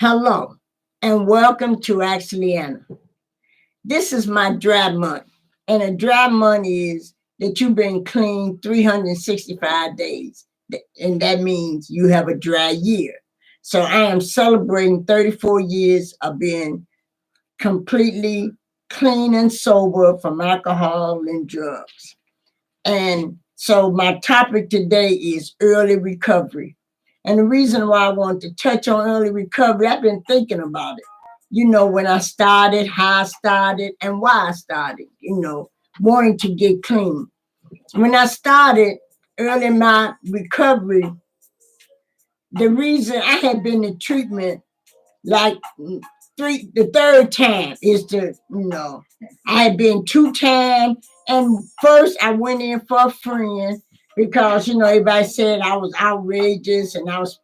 Hello and welcome to Axeliana. This is my dry month, and a dry month is that you've been clean 365 days, and that means you have a dry year. So I am celebrating 34 years of being completely clean and sober from alcohol and drugs. And so my topic today is early recovery. And the reason why I want to touch on early recovery, I've been thinking about it. When I started, how I started, and why I started, wanting to get clean. When I started early in my recovery, the reason I had been in treatment like the third time is I had been 2 times, and first I went in for a friend because everybody said I was outrageous, and I was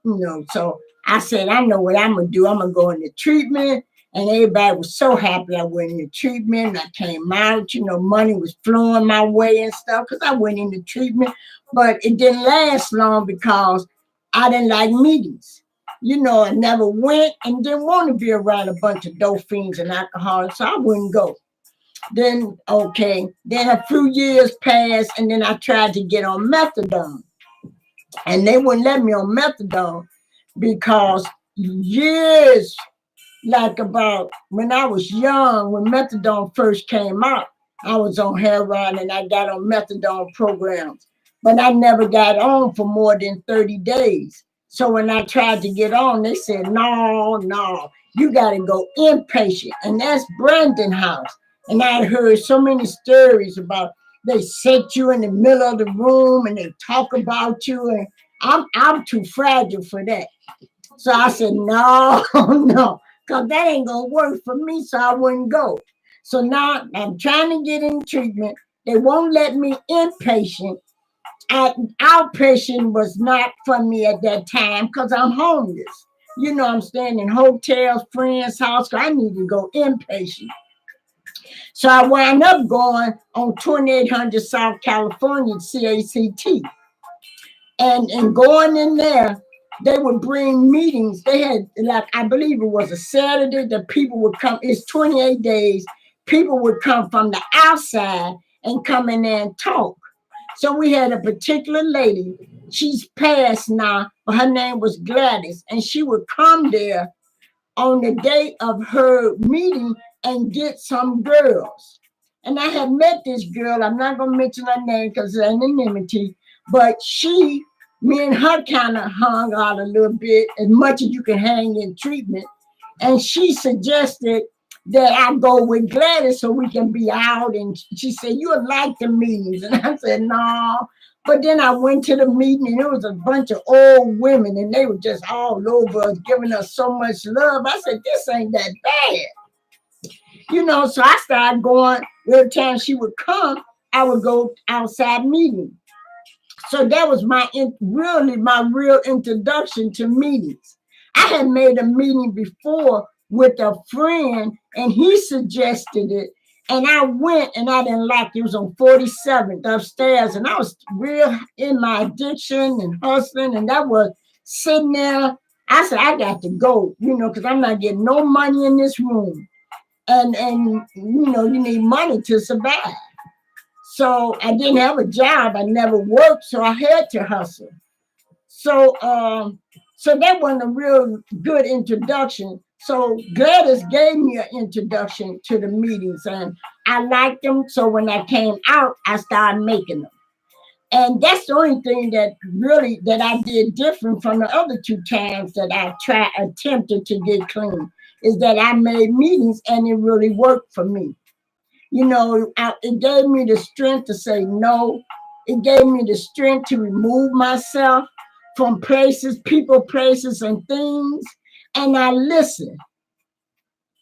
so I said, I know what I'm gonna do. I'm gonna go into treatment, and everybody was so happy I went into treatment. I came out, money was flowing my way and stuff because I went into treatment, but it didn't last long because I didn't like meetings. I never went and didn't want to be around a bunch of dope fiends and alcoholics, so I wouldn't go. Then a few years passed, and then I tried to get on methadone, and they wouldn't let me on methadone because years, like about when I was young, when methadone first came out, I was on heroin and I got on methadone programs, but I never got on for more than 30 days. So when I tried to get on, they said, no, no, you got to go inpatient. And that's Brandon House. And I heard so many stories about they set you in the middle of the room and they talk about you. And I'm too fragile for that. So I said, no, no, because that ain't going to work for me. So I wouldn't go. So now I'm trying to get in treatment. They won't let me inpatient. Outpatient was not for me at that time because I'm homeless. I'm staying in hotels, friends' house. I need to go inpatient. So I wound up going on 2800 South California CACT. And going in there, they would bring meetings. They had, like, I believe it was a Saturday that people would come. It's 28 days. People would come from the outside and come in there and talk. So we had a particular lady. She's passed now, but her name was Gladys. And she would come there on the day of her meeting and get some girls. And I had met this girl. I'm not going to mention her name because it's anonymity. But me and her kind of hung out a little bit, as much as you can hang in treatment. And she suggested that I go with Gladys so we can be out. And she said, you would like the meetings. And I said, no. But then I went to the meeting, and it was a bunch of old women, and they were just all over us, giving us so much love. I said, this ain't that bad. So I started going. Every time she would come, I would go outside meeting. So that was my real introduction to meetings. I had made a meeting before with a friend, and he suggested it. And I went, and I didn't like it. It was on 47th upstairs, and I was real in my addiction and hustling, and that was sitting there. I said, I got to go, because I'm not getting no money in this room. And you need money to survive. So I didn't have a job. I never worked, so I had to hustle. So that wasn't a real good introduction. So Gladys gave me an introduction to the meetings, and I liked them. So when I came out, I started making them. And that's the only thing that I did different from the other 2 times that I attempted to get clean, is that I made meetings and it really worked for me. It gave me the strength to say no. It gave me the strength to remove myself from places, people, places, and things. And I listened.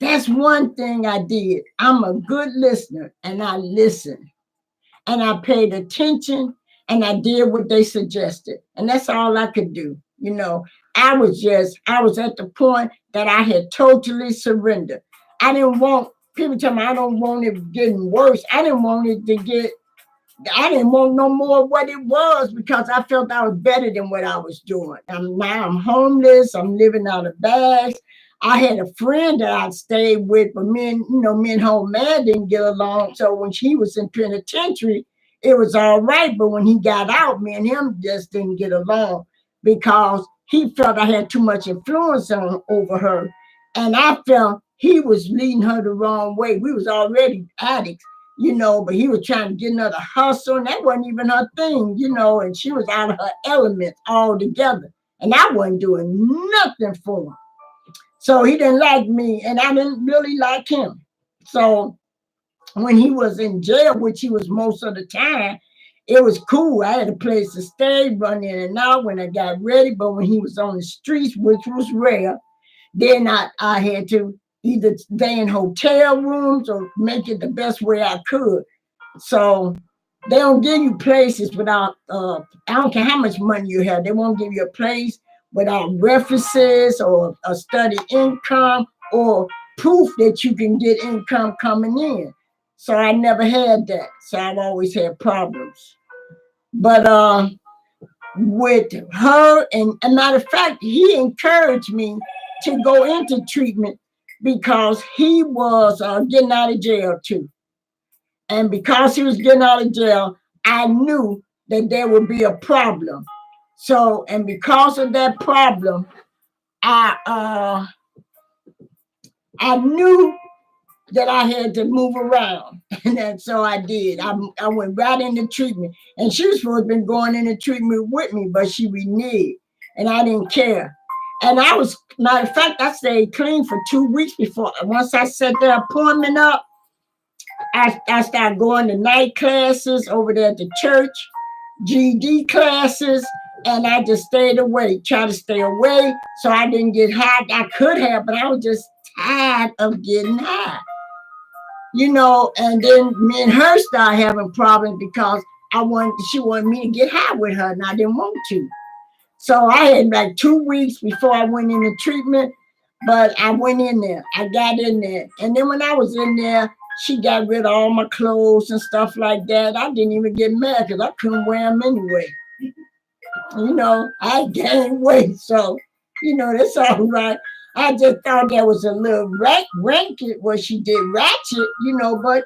That's one thing I did. I'm a good listener, and I listened. And I paid attention, and I did what they suggested. And that's all I could do. I was at the point that I had totally surrendered. I didn't want, people tell me I don't want it getting worse. I didn't want no more of what it was because I felt I was better than what I was doing. Now I'm homeless. I'm living out of bags. I had a friend that I stayed with, but me and whole man didn't get along. So when he was in penitentiary, it was all right. But when he got out, me and him just didn't get along because he felt I had too much influence over her. And I felt he was leading her the wrong way. We was already addicts, but he was trying to get her to hustle, and that wasn't even her thing, and she was out of her element altogether. And I wasn't doing nothing for him. So he didn't like me, and I didn't really like him. So when he was in jail, which he was most of the time, it was cool. I had a place to stay, run in and out when I got ready. But when he was on the streets, which was rare, then I had to either stay in hotel rooms or make it the best way I could. So they don't give you places without, I don't care how much money you have, they won't give you a place without references or a study income or proof that you can get income coming in. So I never had that. So I've always had problems. But with her, and a matter of fact, he encouraged me to go into treatment because he was getting out of jail too. And because he was getting out of jail, I knew that there would be a problem. So, and because of that problem, I knew that I had to move around. And then, so I did. I went right into treatment. And she was supposed to have been going into treatment with me, but she reneged. And I didn't care. And I was, matter of fact, I stayed clean for 2 weeks before. Once I set the appointment up, I started going to night classes over there at the church, GED classes, and I just stayed away, tried to stay away so I didn't get high. I could have, but I was just tired of getting high. And then me and her started having problems because she wanted me to get high with her, and I didn't want to. So I had like 2 weeks before I went into treatment, but I went in there. I got in there. And then when I was in there, she got rid of all my clothes and stuff like that. I didn't even get mad because I couldn't wear them anyway. I gained weight. So, that's all right. I just thought that was a little rancid what she did, ratchet, but,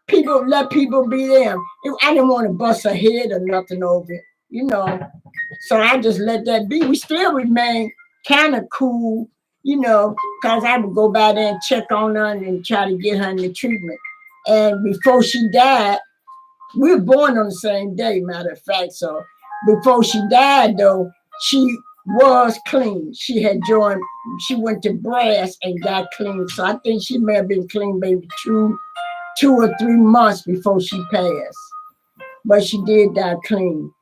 people let people be them. I didn't want to bust her head or nothing over it, So I just let that be. We still remain kind of cool, because I would go by there and check on her and try to get her into treatment. And before she died, we were born on the same day, matter of fact. So before she died, though, she was clean. She went to brass and got clean. So I think she may have been clean maybe 2 or 3 months before she passed. But she did die clean,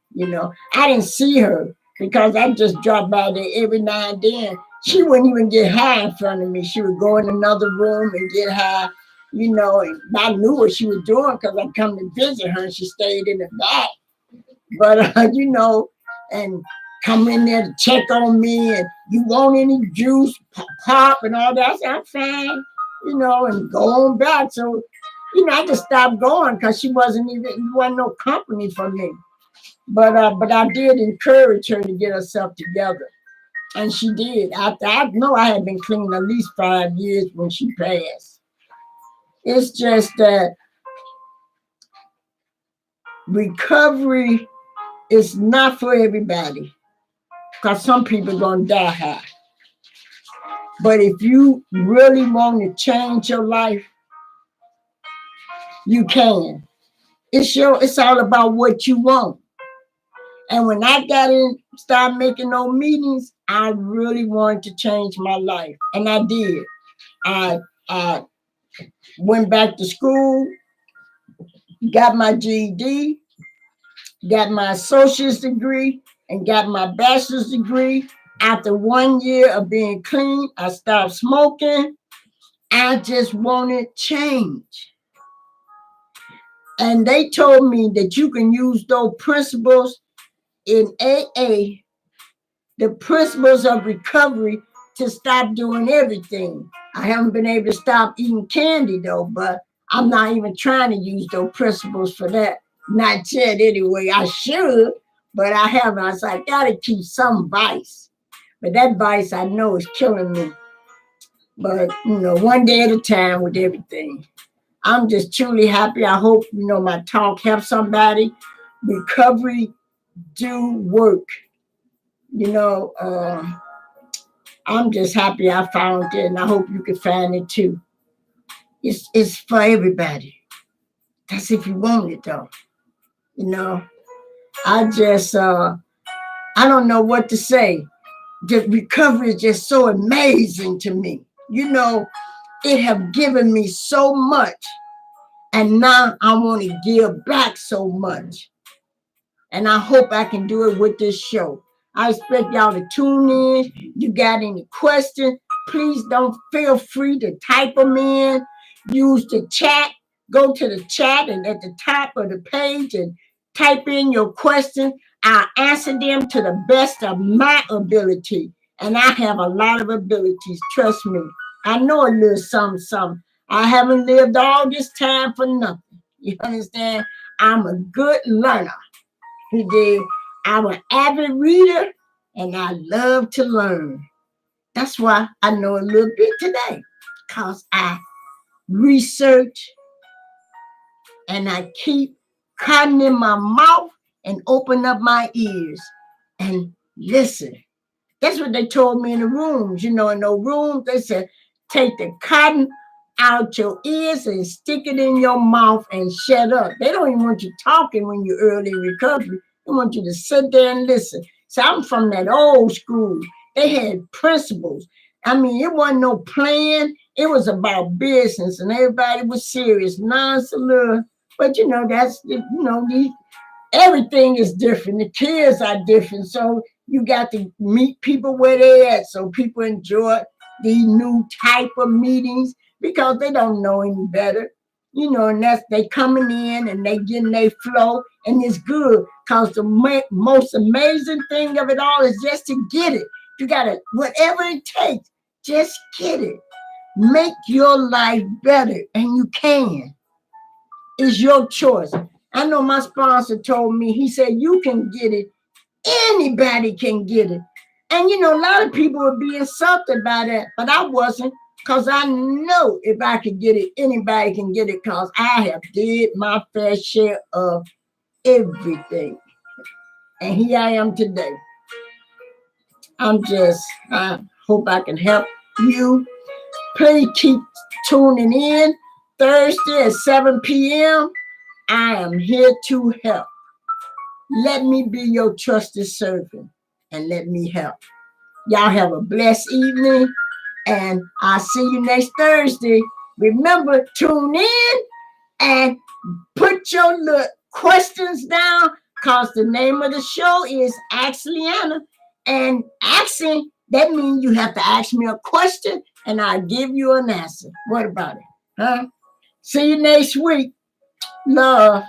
I didn't see her because I just dropped by there every now and then. She wouldn't even get high in front of me. She would go in another room and get high, and I knew what she was doing because I'd come to visit her and she stayed in the back. But, and come in there to check on me and you want any juice, pop and all that. I said, I'm fine, and go on back. So, I just stopped going because she wasn't no company for me. But I did encourage her to get herself together. And she did. I know I had been clean at least 5 years when she passed. It's just that recovery is not for everybody because some people are going to die high. But if you really want to change your life, you can. It's all about what you want. And when I got in, started making those meetings, I really wanted to change my life. And I did. I went back to school, got my GED, got my associate's degree, and got my bachelor's degree. After 1 year of being clean, I stopped smoking. I just wanted change. And they told me that you can use those principles in AA, the principles of recovery, to stop doing everything. I haven't been able to stop eating candy though, but I'm not even trying to use those principles for that. Not yet anyway. I should, but I haven't. I said, I gotta keep some vice. But that vice I know is killing me. But, one day at a time with everything. I'm just truly happy. I hope, my talk helps somebody. Recovery do work. You know, I'm just happy I found it, and I hope you can find it too. It's for everybody. That's if you want it, though. You know, I just I don't know what to say. The recovery is just so amazing to me. It have given me so much, and now I want to give back so much. And I hope I can do it with this show. I expect y'all to tune in. You got any questions? Please don't feel free to type them in. Use the chat. Go to the chat and at the top of the page and type in your question. I'll answer them to the best of my ability. And I have a lot of abilities, trust me. I know a little something. I haven't lived all this time for nothing. You understand? I'm a good learner. He did. I'm an avid reader and I love to learn. That's why I know a little bit today. Because I research and I keep cotton in my mouth and open up my ears and listen. That's what they told me in the rooms. In the rooms, they said, take the cotton out your ears and stick it in your mouth and shut up. They don't even want you talking when you're early in recovery. They want you to sit there and listen. So I'm from that old school. They had principles. I mean, it wasn't no playing. It was about business and everybody was serious. Non-salute. But that's, everything is different. The kids are different. So you got to meet people where they at. So people enjoy these new type of meetings because they don't know any better. And that's they coming in and they getting their flow, and it's good because the most amazing thing of it all is just to get it. You gotta, whatever it takes, just get it. Make your life better, and you can. It's your choice. I know my sponsor told me, he said, you can get it. Anybody can get it. And a lot of people would be insulted by that, but I wasn't, because I know if I could get it, anybody can get it, because I have did my fair share of everything. And here I am today. I hope I can help you. Please keep tuning in. Thursday at 7 p.m. I am here to help. Let me be your trusted servant and let me help. Y'all have a blessed evening, and I'll see you next Thursday. Remember, tune in and put your little questions down, because the name of the show is Ask Leanna. And asking, that means you have to ask me a question and I'll give you an answer. What about it? Huh? See you next week. Love.